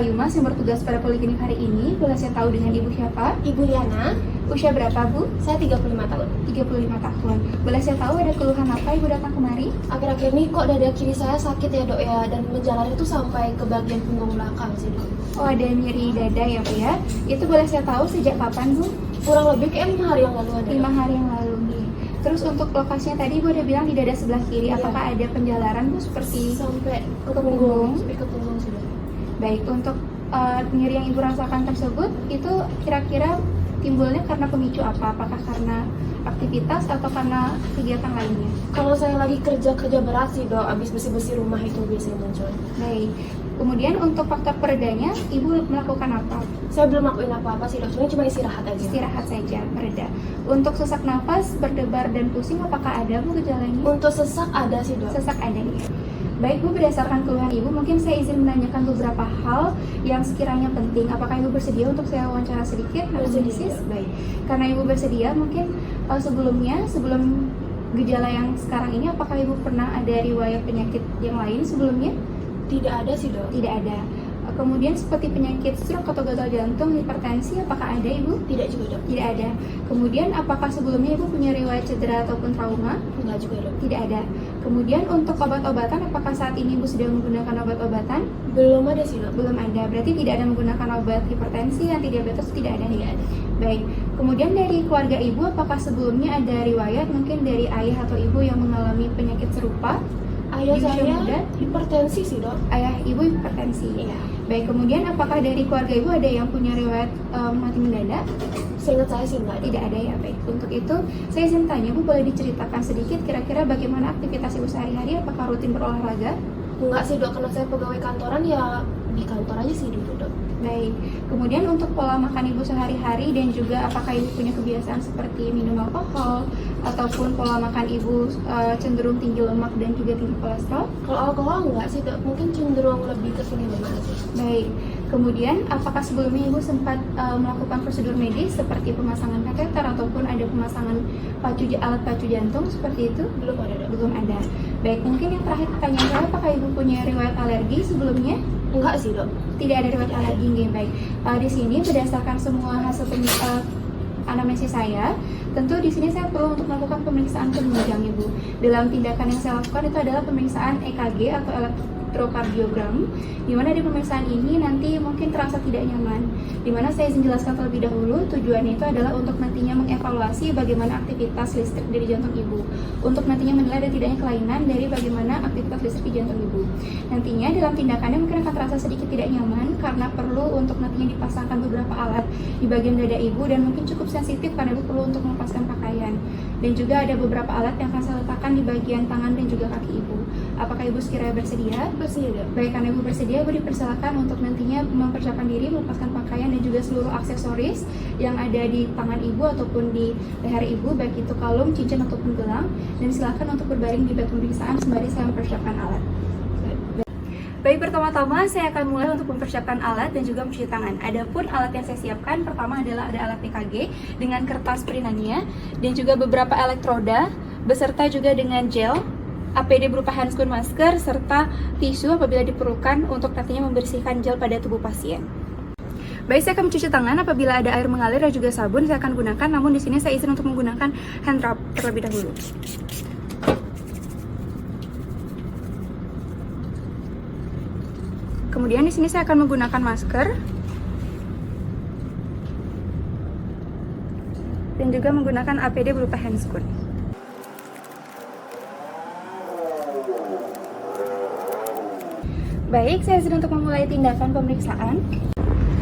Ayu Mas yang bertugas pada Poliklinik hari ini. Boleh saya tahu dengan Ibu siapa? Ibu Liana, Usia berapa Bu? saya 35 tahun. 35 tahun. Boleh saya tahu ada keluhan apa Ibu datang kemari? Akhir-akhir ini kok dada kiri saya sakit ya dok ya, dan menjalar itu sampai ke bagian punggung belakang sih dok. Oh, ada nyeri dada ya Bu ya? Itu boleh saya tahu sejak kapan Bu? Kurang lebih kayak 5 hari yang lalu ada. 5 hari yang lalu nih. Terus untuk lokasinya tadi Ibu udah bilang di dada sebelah kiri. Iya. Apakah ada penjalaran Bu seperti Sampai ke punggung? sampai ke punggung sudah. Baik, untuk nyeri yang Ibu rasakan tersebut itu kira-kira timbulnya karena pemicu apa? Apakah karena aktivitas atau karena kegiatan lainnya? Kalau saya lagi kerja berat sih dok, abis bersih-bersih rumah itu biasanya muncul. Baik. Kemudian untuk faktor peredanya, Ibu melakukan apa? Saya belum lakuin apa-apa sih dok, cuma istirahat aja. Istirahat saja, mereda. Untuk sesak nafas, berdebar dan pusing, apakah ada Bu gejalanya? Untuk sesak ada sih dok. Sesak ada ya. Baik Bu, berdasarkan keluhan Ibu, mungkin saya izin menanyakan beberapa hal yang sekiranya penting. Apakah Ibu bersedia untuk saya wawancara sedikit? Bersedia. Baik. Karena Ibu bersedia, mungkin sebelum gejala yang sekarang ini, apakah Ibu pernah ada riwayat penyakit yang lain sebelumnya? Tidak ada sih dok. Tidak ada. Kemudian seperti penyakit stroke atau gagal jantung, hipertensi, apakah ada Ibu? Tidak juga dok. Tidak ada. Kemudian apakah sebelumnya Ibu punya riwayat cedera ataupun trauma? Enggak juga dok. Tidak ada. Kemudian untuk obat-obatan, apakah saat ini Ibu sudah menggunakan obat-obatan? Belum ada sih dok. Belum ada. Berarti tidak ada menggunakan obat hipertensi, antidiabetes, tidak ada. Tidak ada. Baik. Kemudian dari keluarga Ibu, apakah sebelumnya ada riwayat mungkin dari ayah atau ibu yang mengalami penyakit serupa? Ayah Di usia saya muda? hipertensi sih dok. Ayah ibu hipertensi. Iya. Baik. Kemudian apakah dari keluarga Ibu ada yang punya riwayat mati mendadak? Seingat saya sih enggak. Tidak ada ya. Baik. Untuk itu saya izin tanya Bu, boleh diceritakan sedikit kira-kira bagaimana aktivitas Ibu sehari-hari? Apakah rutin berolahraga? Enggak sih dok, karena saya pegawai kantoran ya di kantor aja sih dulu dok. Baik. Kemudian untuk pola makan Ibu sehari-hari dan juga apakah Ibu punya kebiasaan seperti minum alkohol ataupun pola makan Ibu cenderung tinggi lemak dan juga tinggi kolesterol? Kalau alkohol enggak sih dok, mungkin cenderung lebih ke sini lemak sih. Baik. Kemudian apakah sebelumnya Ibu sempat melakukan prosedur medis seperti pemasangan kateter ataupun ada pemasangan alat pacu jantung seperti itu? Belum ada dok. Belum ada. Baik, mungkin yang terakhir pertanyaan saya, apakah Ibu punya riwayat alergi sebelumnya? Enggak sih dok. Tidak ada riwayat alergi. Baik. Di sini berdasarkan semua hasil anamnesis saya, tentu di sini saya perlu untuk melakukan pemeriksaan penunjang Ibu. Dalam tindakan yang saya lakukan itu adalah pemeriksaan EKG atau elektrokardiogram, di mana di pemeriksaan ini nanti mungkin terasa tidak nyaman. Di mana saya izin jelaskan terlebih dahulu, tujuannya itu adalah untuk nantinya mengevaluasi bagaimana aktivitas listrik dari jantung Ibu, untuk nantinya menilai ada tidaknya kelainan dari bagaimana aktivitas listrik di jantung Ibu. Nantinya dalam tindakannya mungkin akan terasa sedikit tidak nyaman karena perlu untuk nantinya dipasangkan beberapa alat di bagian dada Ibu dan mungkin cukup sensitif karena Ibu perlu untuk melepaskan pakaian. Dan juga ada beberapa alat yang akan saya letakkan di bagian tangan dan juga kaki Ibu. Apakah Ibu sekiranya bersedia? Bersedia. Baik, karena Ibu bersedia, Ibu dipersilakan untuk nantinya mempersiapkan diri, melepaskan pakaian dan juga seluruh aksesoris yang ada di tangan Ibu ataupun di leher Ibu, baik itu kalung, cincin ataupun gelang. Dan silakan untuk berbaring di bed pemeriksaan sembari saya mempersiapkan alat. Baik, pertama-tama saya akan mulai untuk mempersiapkan alat dan juga mencuci tangan. Adapun alat yang saya siapkan pertama adalah ada alat EKG dengan kertas perinannya dan juga beberapa elektroda beserta juga dengan gel, APD berupa handscoon, masker, serta tisu apabila diperlukan untuk nantinya membersihkan gel pada tubuh pasien. Baik, saya akan mencuci tangan apabila ada air mengalir dan juga sabun saya akan gunakan, namun di sini saya izin untuk menggunakan hand rub terlebih dahulu. Kemudian di sini saya akan menggunakan masker dan juga menggunakan APD berupa handscoon. Baik, saya izin untuk memulai tindakan pemeriksaan.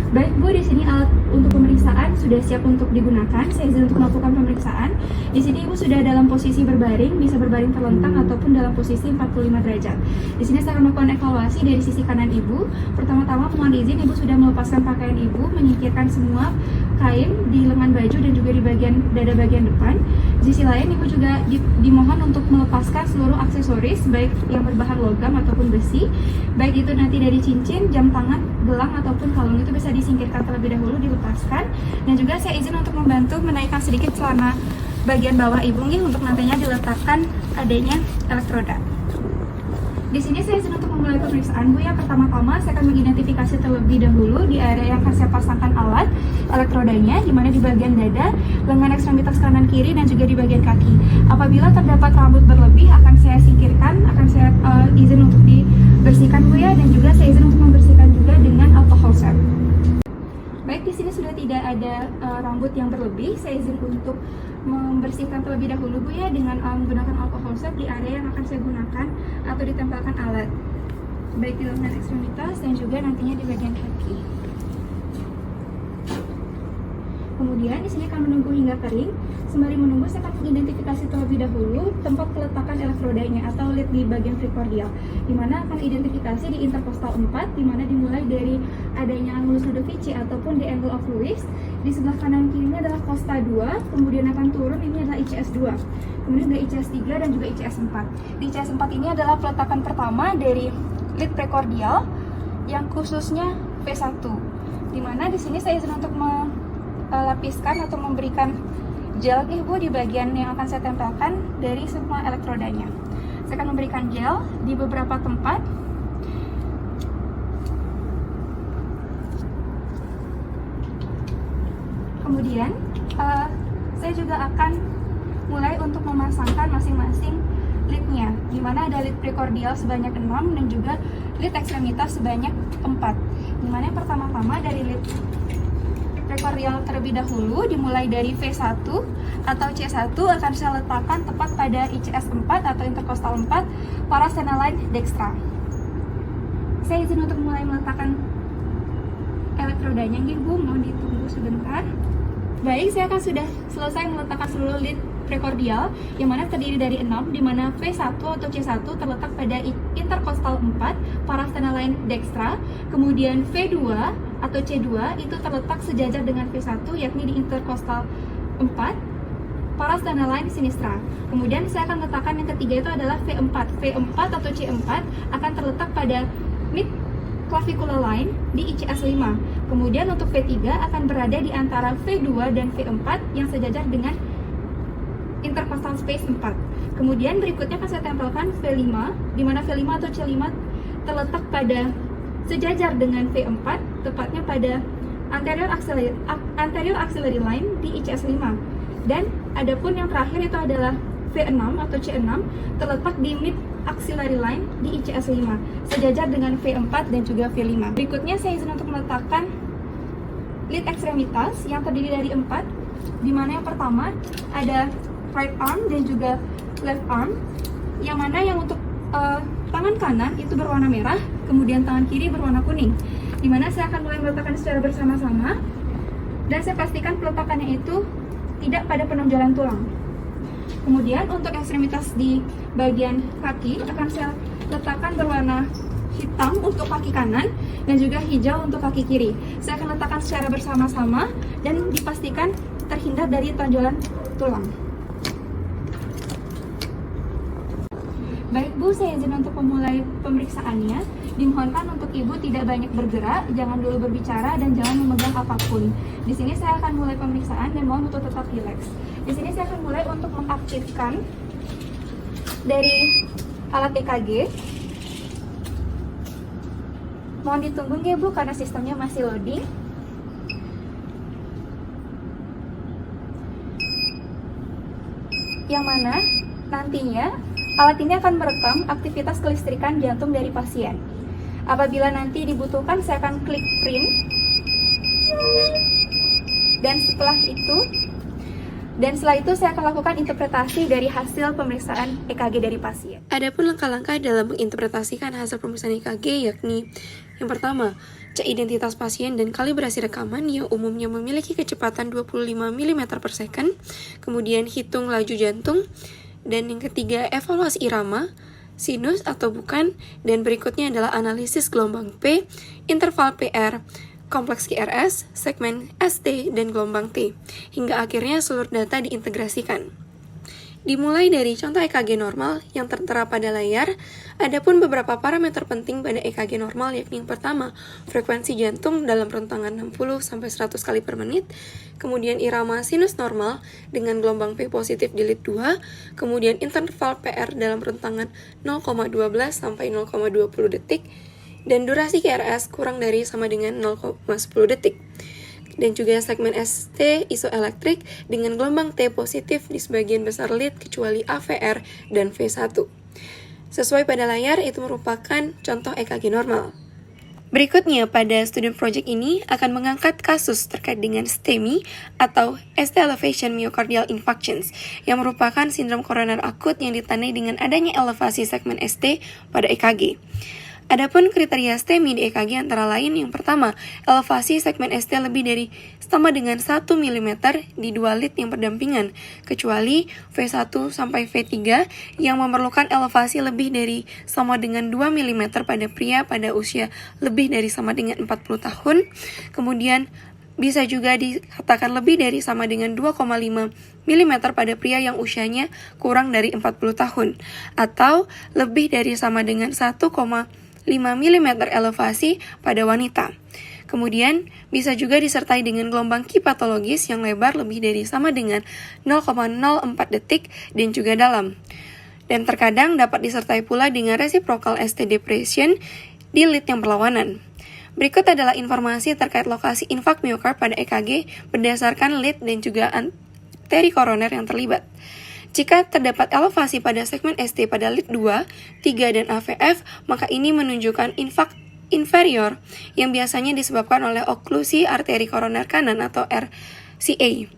Baik Bu, di sini alat untuk pemeriksaan sudah siap untuk digunakan. Saya izin untuk melakukan pemeriksaan. Di sini Ibu sudah dalam posisi berbaring, bisa berbaring terlentang ataupun dalam posisi 45 derajat. Di sini saya akan melakukan evaluasi dari sisi kanan Ibu. Pertama-tama mohon izin Ibu sudah melepaskan pakaian Ibu, menyingkirkan semua kain di lengan baju dan juga di bagian dada bagian depan. Di sisi lain Ibu juga dimohon untuk melepaskan seluruh aksesoris baik yang berbahan logam ataupun besi, baik itu nanti dari cincin, jam tangan, gelang ataupun kalung itu bisa disingkirkan terlebih dahulu, dilepaskan. Dan juga saya izin untuk membantu menaikkan sedikit celana bagian bawah Ibu nih untuk nantinya diletakkan adanya elektroda. Di sini saya izin untuk memulai pemeriksaan Bu ya. Pertama-tama saya akan mengidentifikasi terlebih dahulu di area yang akan saya pasangkan alat elektrodanya, di mana di bagian dada, lengan ekstremitas kanan kiri, dan juga di bagian kaki. Apabila terdapat rambut berlebih akan saya singkirkan, akan saya izin untuk dibersihkan Bu ya, dan juga saya izin untuk membersihkan juga dengan alcohol swab. Baik, di sini sudah tidak ada rambut yang berlebih. Saya izin untuk membersihkan terlebih dahulu Bu ya dengan menggunakan alcohol swab di area yang akan saya gunakan atau ditempelkan alat, baik di lengan ekstremitas dan juga nantinya di bagian kaki. Kemudian di sini akan menunggu hingga kering. Sembari menunggu, saya akan mengidentifikasi terlebih dahulu tempat peletakan elektrodanya atau lead di bagian precordial, di mana akan identifikasi di intercostal 4, di mana dimulai dari adanya angulus ludovici ataupun the angle of Lewis. Di sebelah kanan kirinya adalah costa 2, kemudian akan turun ini adalah ICS 2, kemudian ada ICS 3 dan juga ICS 4. Di ICS 4 ini adalah peletakan pertama dari lead precordial yang khususnya V1, di mana di sini saya izin untuk melapiskan atau memberikan gel nih Bu di bagian yang akan saya tempelkan dari semua elektrodanya. Saya akan memberikan gel di beberapa tempat. Kemudian saya juga akan mulai untuk memasangkan masing-masing leadnya, di mana ada lead precordial sebanyak 6 dan juga lead ekstremitas sebanyak 4. Di mana yang pertama-tama dari lead precordial terlebih dahulu, dimulai dari V1 atau C1 akan saya letakkan tepat pada ICS 4 atau intercostal 4 parasternal line dextra. Saya izin untuk mulai meletakkan elektrodanya nih Bu, mohon ditunggu sebentar. Baik, saya akan sudah selesai meletakkan seluruh lead precordial yang mana terdiri dari 6, di mana V1 atau C1 terletak pada intercostal 4 parasternal line dextra, kemudian V2 atau C2 itu terletak sejajar dengan V1 yakni di intercostal 4 parasternal line sinistra. Kemudian saya akan letakkan yang ketiga itu adalah V4. V4 atau C4 akan terletak pada mid clavicular line di ICS 5. Kemudian untuk V3 akan berada di antara V2 dan V4 yang sejajar dengan intercostal space 4. Kemudian berikutnya akan saya tempelkan V5, di mana V5 atau C5 terletak pada sejajar dengan V4, tepatnya pada anterior axillary line di ICS 5. Dan adapun yang terakhir itu adalah V6 atau C6 terletak di mid axillary line di ICS 5, sejajar dengan V4 dan juga V5. Berikutnya saya izin untuk meletakkan lead ekstremitas yang terdiri dari 4, di mana yang pertama ada right arm dan juga left arm, yang mana yang untuk tangan kanan itu berwarna merah, kemudian tangan kiri berwarna kuning, di mana saya akan mulai meletakkan secara bersama-sama dan saya pastikan peletakannya itu tidak pada penonjolan tulang. Kemudian untuk ekstremitas di bagian kaki akan saya letakkan berwarna hitam untuk kaki kanan dan juga hijau untuk kaki kiri. Saya akan letakkan secara bersama-sama dan dipastikan terhindar dari tonjolan tulang. Baik Bu, saya izin untuk memulai pemeriksaannya. Dimohonkan untuk Ibu tidak banyak bergerak, jangan dulu berbicara, dan jangan memegang apapun. Di sini saya akan mulai pemeriksaan dan mohon untuk tetap rileks. Di sini saya akan mulai untuk mengaktifkan dari alat EKG. Mohon ditunggu ya Bu, karena sistemnya masih loading. Yang mana nantinya alat ini akan merekam aktivitas kelistrikan jantung dari pasien. Apabila nanti dibutuhkan, saya akan klik print. Dan setelah itu saya akan lakukan interpretasi dari hasil pemeriksaan EKG dari pasien. Adapun langkah-langkah dalam menginterpretasikan hasil pemeriksaan EKG yakni yang pertama, cek identitas pasien dan kalibrasi rekaman yang umumnya memiliki kecepatan 25 mm per second, kemudian hitung laju jantung, dan yang ketiga, evaluasi irama, sinus atau bukan, dan berikutnya adalah analisis gelombang P, interval PR, kompleks QRS, segmen ST, dan gelombang T, hingga akhirnya seluruh data diintegrasikan. Dimulai dari contoh EKG normal yang tertera pada layar, adapun beberapa parameter penting pada EKG normal yakni yang pertama, frekuensi jantung dalam rentangan 60-100 kali per menit, kemudian irama sinus normal dengan gelombang P positif di lead 2, kemudian interval PR dalam rentangan 0,12 sampai 0,20 detik, dan durasi QRS kurang dari sama dengan 0,10 detik. Dan juga segmen ST isoelektrik dengan gelombang T positif di sebagian besar lead kecuali AVR dan V1. Sesuai pada layar, itu merupakan contoh EKG normal. Berikutnya, pada student project ini akan mengangkat kasus terkait dengan STEMI atau ST elevation myocardial infarctions yang merupakan sindrom koroner akut yang ditandai dengan adanya elevasi segmen ST pada EKG. Adapun kriteria STEMI di EKG antara lain yang pertama, elevasi segmen ST lebih dari sama dengan 1 mm di dua lead yang berdampingan, kecuali V1 sampai V3 yang memerlukan elevasi lebih dari sama dengan 2 mm pada pria pada usia lebih dari sama dengan 40 tahun. Kemudian bisa juga dikatakan lebih dari sama dengan 2,5 mm pada pria yang usianya kurang dari 40 tahun, atau lebih dari sama dengan 1,5 mm elevasi pada wanita. Kemudian, bisa juga disertai dengan gelombang Q patologis yang lebar lebih dari sama dengan 0,04 detik dan juga dalam. Dan terkadang dapat disertai pula dengan reciprocal ST depression di lead yang berlawanan. Berikut adalah informasi terkait lokasi infark miokard pada EKG berdasarkan lead dan juga arteri koroner yang terlibat. Jika terdapat elevasi pada segmen ST pada lead 2, 3, dan AVF, maka ini menunjukkan infark inferior yang biasanya disebabkan oleh oklusi arteri koroner kanan atau RCA.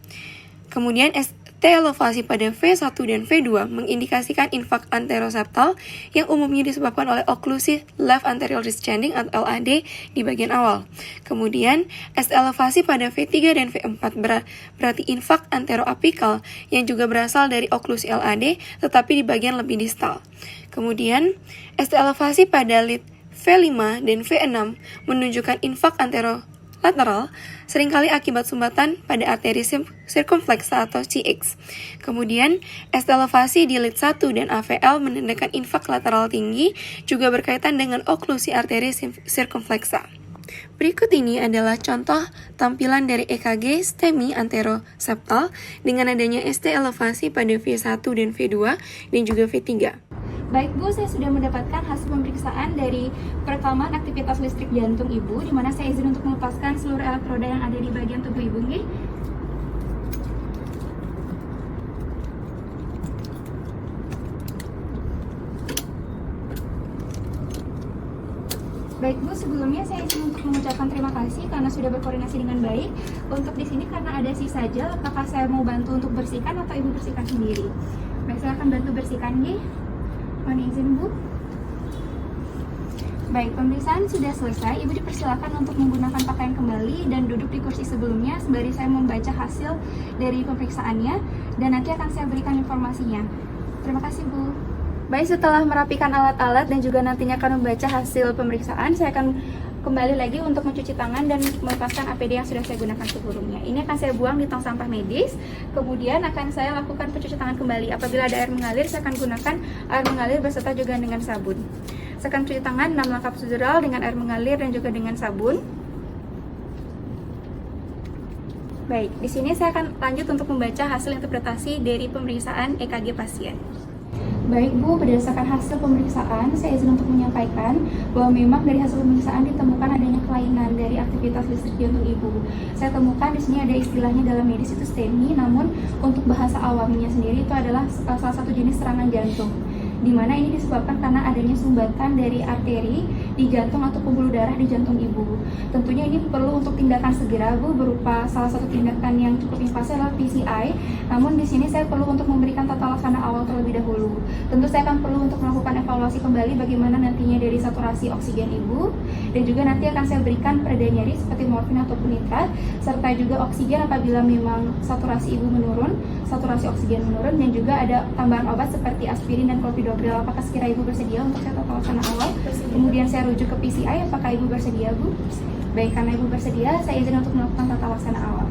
Kemudian ST elevasi pada V1 dan V2 mengindikasikan infark anteroseptal yang umumnya disebabkan oleh oklusi left anterior descending atau LAD di bagian awal. Kemudian ST elevasi pada V3 dan V4 berarti infark anteroapikal yang juga berasal dari oklusi LAD tetapi di bagian lebih distal. Kemudian ST elevasi pada lead V5 dan V6 menunjukkan infark anterolateral seringkali akibat sumbatan pada arteri sirkumflexa atau CX. Kemudian, ST elevasi di lead 1 dan AVL menandakan infark lateral tinggi juga berkaitan dengan oklusi arteri sirkumflexa. Berikut ini adalah contoh tampilan dari EKG STEMI anteroseptal dengan adanya ST elevasi pada V1 dan V2 dan juga V3. Baik Bu, saya sudah mendapatkan hasil pemeriksaan dari perekaman aktivitas listrik jantung Ibu, di mana saya izin untuk melepaskan seluruh elektroda yang ada di bagian tubuh Ibu. Nggih. Baik Bu, sebelumnya saya izin untuk mengucapkan terima kasih karena sudah berkoordinasi dengan baik. Untuk di sini karena ada sisa gel, apakah saya mau bantu untuk bersihkan atau Ibu bersihkan sendiri? Baik, saya akan bantu bersihkan, nggih. Mohon izin Bu. Baik, pemeriksaan sudah selesai. Ibu dipersilakan untuk menggunakan pakaian kembali dan duduk di kursi sebelumnya sembari saya membaca hasil dari pemeriksaannya dan nanti akan saya berikan informasinya. Terima kasih Bu. Baik, setelah merapikan alat-alat dan juga nantinya akan membaca hasil pemeriksaan, saya akan kembali lagi untuk mencuci tangan dan melepaskan APD yang sudah saya gunakan sebelumnya. Ini akan saya buang di tong sampah medis, kemudian akan saya lakukan pencucian tangan kembali. Apabila ada air mengalir, saya akan gunakan air mengalir beserta juga dengan sabun. Saya akan cuci tangan 6 langkah prosedural dengan air mengalir dan juga dengan sabun. Baik, di sini saya akan lanjut untuk membaca hasil interpretasi dari pemeriksaan EKG pasien. Baik Bu, berdasarkan hasil pemeriksaan, saya izin untuk menyampaikan bahwa memang dari hasil pemeriksaan ditemukan adanya kelainan dari aktivitas listrik jantung Ibu. Saya temukan di sini ada istilahnya dalam medis itu STEMI, namun untuk bahasa awamnya sendiri itu adalah salah satu jenis serangan jantung, di mana ini disebabkan karena adanya sumbatan dari arteri di jantung atau pembuluh darah di jantung Ibu. Tentunya ini perlu untuk tindakan segera Bu, berupa salah satu tindakan yang cukup invasif adalah PCI. Namun di sini saya perlu untuk memberikan tata laksana awal terlebih dahulu. Tentu saya akan perlu untuk melakukan evaluasi kembali bagaimana nantinya dari saturasi oksigen Ibu, dan juga nanti akan saya berikan pereda nyeri seperti morfin ataupun nitrat, serta juga oksigen apabila memang saturasi Ibu menurun, saturasi oksigen menurun, dan juga ada tambahan obat seperti aspirin dan clopidogrel. Apakah sekira Ibu bersedia untuk saya tata laksana awal? Kemudian saya rujuk ke PCI, apakah Ibu bersedia Bu? Baik, karena Ibu bersedia, saya izin untuk melakukan tata laksana awal.